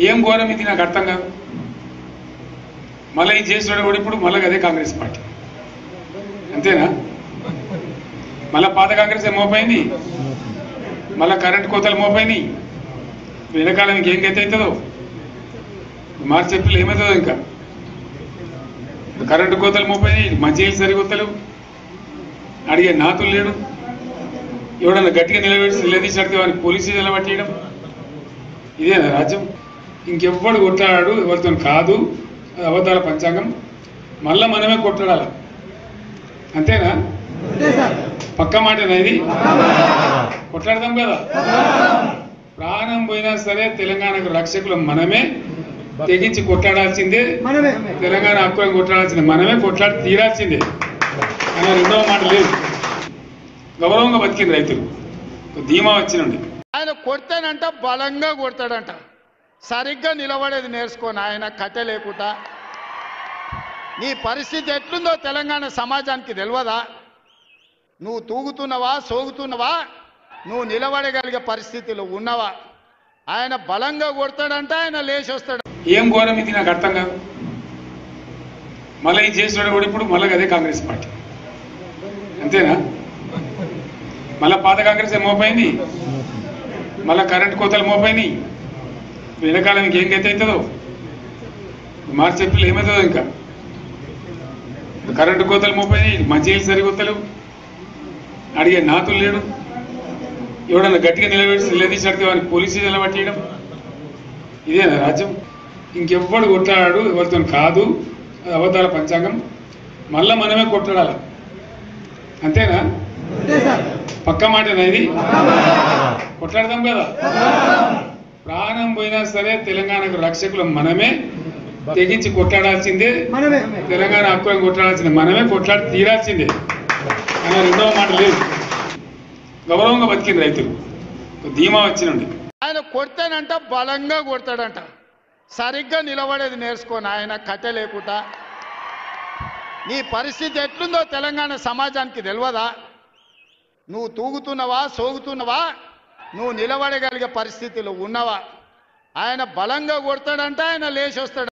ఏం ఘోరం ఇది నాకు అర్థం కాదు. మళ్ళీ ఈ చేసినాడు కూడా ఇప్పుడు మళ్ళీ అదే కాంగ్రెస్ పార్టీ అంతేనా? మళ్ళీ పాత కాంగ్రెస్ మోపైంది, మళ్ళీ కరెంట్ కోతలు మోపైనాయి. వెనకాలం ఇంకేం గతి అవుతుందో మార్చి ఏప్రిల్ ఏమవుతుందో ఇంకా కరెంటు కోతలు మోపైనాయి, మంచినీళ్ళు సరికొత్తలు, అడిగే నాతులు లేడు. ఎవడన్నా గట్టిగా నిలదీసి వాడిని పోలీసు నిలబట్టేయడం ఇదేనా రాజ్యం? ఇంకెవ్వడు కొట్లాడాడు, ఎవరితో కాదు. అది అబద్ధాల పంచాంగం. మళ్ళా మనమే కొట్లాడాలి అంతేనా? పక్క మాటేనా ఇది? కొట్లాడదాం కదా. ప్రాణం పోయినా సరే తెలంగాణకు రక్షకులు మనమే, తెగించి కొట్లాడాల్సిందే. తెలంగాణ హక్కులను కొట్లాడాల్సిందే, మనమే కొట్లాడి తీరాల్సిందే అన్న రెండవ మాట లేదు. గౌరవంగా బతికింది రైతులు, ధీమా వచ్చినండి. ఆయన కొడతానంట, బలంగా కొడతాడంట. సరిగ్గా నిలబడేది నేర్చుకోని ఆయన కట్టె లేకుండా. నీ పరిస్థితి ఎట్లుందో తెలంగాణ సమాజానికి తెలియదా? నువ్వు తూగుతున్నవా, సోగుతున్నవా, నువ్వు నిలబడగలిగే పరిస్థితిలో ఉన్నవా? ఆయన బలంగా కొడతాడంట, ఆయన లేచి వస్తాడు. ఏం ఘోరం ఇది నాకు అర్థం కాదు. మళ్ళీ ఈ చేసినాడు కూడా ఇప్పుడు మళ్ళీ అదే కాంగ్రెస్ పార్టీ అంతేనా? మళ్ళీ పాత కాంగ్రెస్ మోపైంది, మళ్ళీ కరెంట్ కోతలు మోపైనాయి. వెనకాలం ఇంకేం గతి అవుతుందో మార్చి ఏప్రిల్ ఏమవుతుందో ఇంకా కరెంటు కోతలు మోపైనాయి, మంచినీళ్ళు సరికొత్తలు, అడిగే నాతులు లేడు. ఎవడన్నా గట్టిగా నిలదీసి వాడిని పోలీసు నిలబట్టేయడం ఇదేనా రాజ్యం? ఇంకెవ్వడు కొట్లాడాడు, ఎవరితో కాదు. అది అబద్ధాల పంచాంగం. మళ్ళా మనమే కొట్లాడాలి అంతేనా? పక్క మాటేనా ఇది? కొట్లాడదాం కదా. ప్రాణం పోయినా సరే తెలంగాణకు రక్షకులు మనమే, తెగించి కొట్లాడాల్సిందే. తెలంగాణ హక్కులను కొట్లాడాల్సిందే, మనమే కొట్లాడి తీరాల్సిందే అన్న రెండవ మాట లేదు. గౌరవంగా బతికింది రైతులు, ధీమా వచ్చినండి. ఆయన కొడతానంట, బలంగా కొడతాడంట. సరిగ్గా నిలబడేది నేర్చుకోని ఆయన కట్టె లేకుండా. నీ పరిస్థితి ఎట్లుందో తెలంగాణ సమాజానికి తెలియదా? నువ్వు తూగుతున్నవా, సోగుతున్నవా, నువ్వు నిలబడగలిగే పరిస్థితిలో ఉన్నవా? ఆయన బలంగా కొడతాడంట, ఆయన లేచి వస్తాడు.